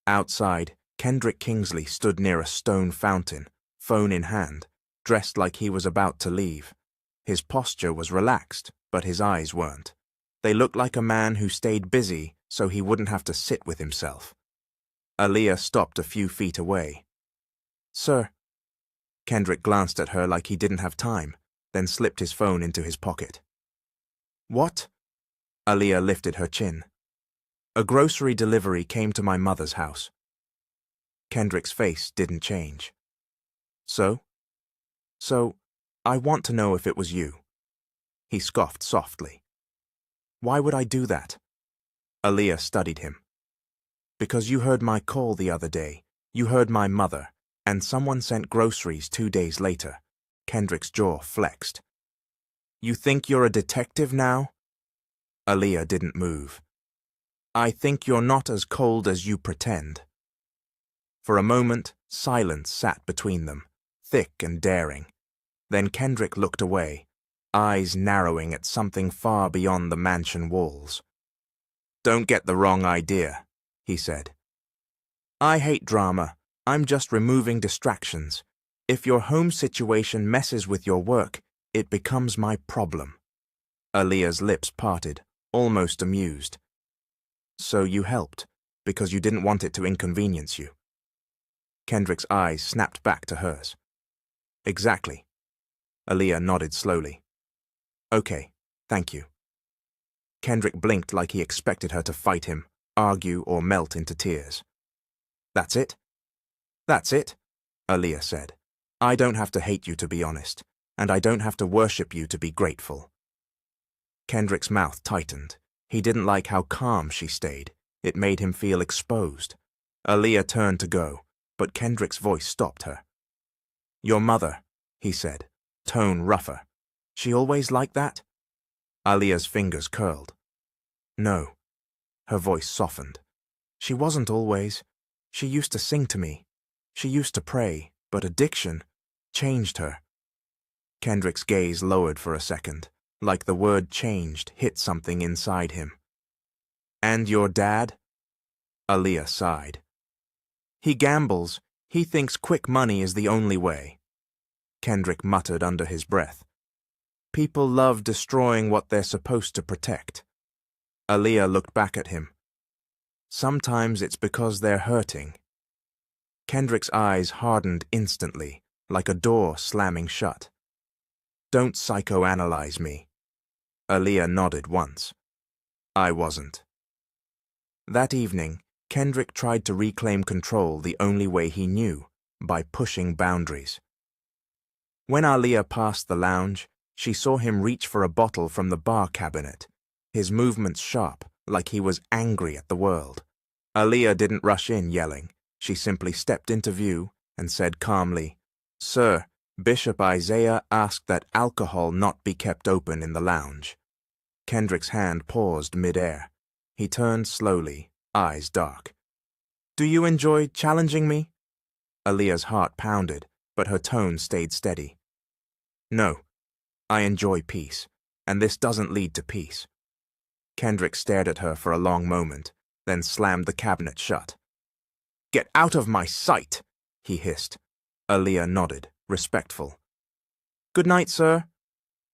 Outside, Kendrick Kingsley stood near a stone fountain, phone in hand, dressed like he was about to leave. His posture was relaxed, but his eyes weren't. They looked like a man who stayed busy so he wouldn't have to sit with himself. Aaliyah stopped a few feet away. Sir. Kendrick glanced at her like he didn't have time, then slipped his phone into his pocket. What? Aaliyah lifted her chin. A grocery delivery came to my mother's house. Kendrick's face didn't change. So, I want to know if it was you. He scoffed softly. Why would I do that? Aaliyah studied him. Because you heard my call the other day, you heard my mother, and someone sent groceries 2 days later. Kendrick's jaw flexed. You think you're a detective now? Aaliyah didn't move. I think you're not as cold as you pretend. For a moment, silence sat between them, thick and daring. Then Kendrick looked away, eyes narrowing at something far beyond the mansion walls. Don't get the wrong idea, he said. I hate drama. I'm just removing distractions. If your home situation messes with your work, it becomes my problem. Aaliyah's lips parted, almost amused. So you helped, because you didn't want it to inconvenience you. Kendrick's eyes snapped back to hers. Exactly. Aaliyah nodded slowly. Okay, thank you. Kendrick blinked like he expected her to fight him, argue, or melt into tears. That's it? That's it, Aaliyah said. I don't have to hate you to be honest, and I don't have to worship you to be grateful. Kendrick's mouth tightened. He didn't like how calm she stayed. It made him feel exposed. Aaliyah turned to go, but Kendrick's voice stopped her. Your mother, he said, tone rougher. She always like that? Aaliyah's fingers curled. No. Her voice softened. She wasn't always. She used to sing to me. She used to pray, but addiction changed her. Kendrick's gaze lowered for a second, like the word changed hit something inside him. And your dad? Aaliyah sighed. He gambles. He thinks quick money is the only way. Kendrick muttered under his breath. People love destroying what they're supposed to protect. Aaliyah looked back at him. Sometimes it's because they're hurting. Kendrick's eyes hardened instantly, like a door slamming shut. Don't psychoanalyze me. Aaliyah nodded once. I wasn't. That evening, Kendrick tried to reclaim control the only way he knew, by pushing boundaries. When Aaliyah passed the lounge, she saw him reach for a bottle from the bar cabinet, his movements sharp, like he was angry at the world. Aaliyah didn't rush in yelling. She simply stepped into view and said calmly, Sir, Bishop Isaiah asked that alcohol not be kept open in the lounge. Kendrick's hand paused mid-air. He turned slowly, eyes dark. Do you enjoy challenging me? Aaliyah's heart pounded, but her tone stayed steady. No, I enjoy peace, and this doesn't lead to peace. Kendrick stared at her for a long moment, then slammed the cabinet shut. Get out of my sight, he hissed. Aaliyah nodded, respectful. Good night, sir.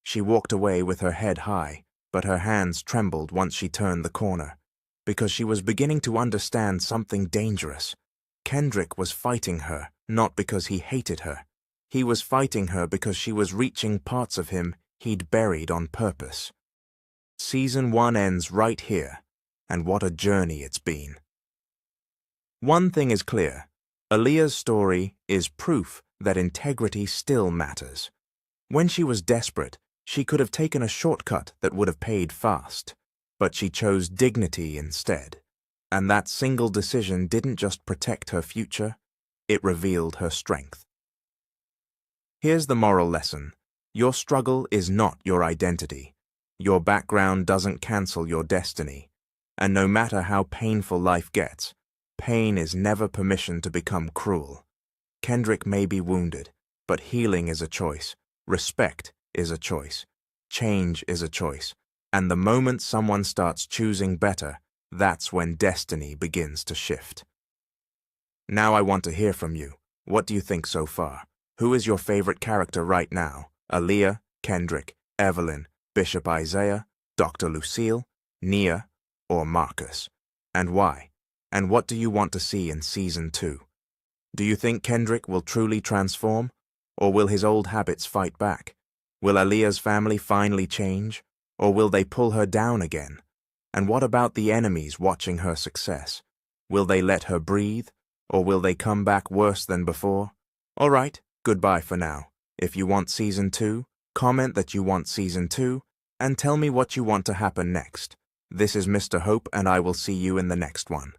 She walked away with her head high, but her hands trembled once she turned the corner, because she was beginning to understand something dangerous. Kendrick was fighting her, not because he hated her. He was fighting her because she was reaching parts of him he'd buried on purpose. Season 1 ends right here, and what a journey it's been. One thing is clear. Aaliyah's story is proof that integrity still matters. When she was desperate, she could have taken a shortcut that would have paid fast, but she chose dignity instead. And that single decision didn't just protect her future, it revealed her strength. Here's the moral lesson. Your struggle is not your identity. Your background doesn't cancel your destiny. And no matter how painful life gets, pain is never permission to become cruel. Kendrick may be wounded, but healing is a choice. Respect is a choice. Change is a choice. And the moment someone starts choosing better, that's when destiny begins to shift. Now I want to hear from you. What do you think so far? Who is your favorite character right now? Aaliyah, Kendrick, Evelyn, Bishop Isaiah, Dr. Lucille, Nia, or Marcus? And why? And what do you want to see in Season 2? Do you think Kendrick will truly transform? Or will his old habits fight back? Will Aaliyah's family finally change? Or will they pull her down again? And what about the enemies watching her success? Will they let her breathe? Or will they come back worse than before? All right, goodbye for now. If you want Season 2, comment that you want Season 2, and tell me what you want to happen next. This is Mr. Hope, and I will see you in the next one.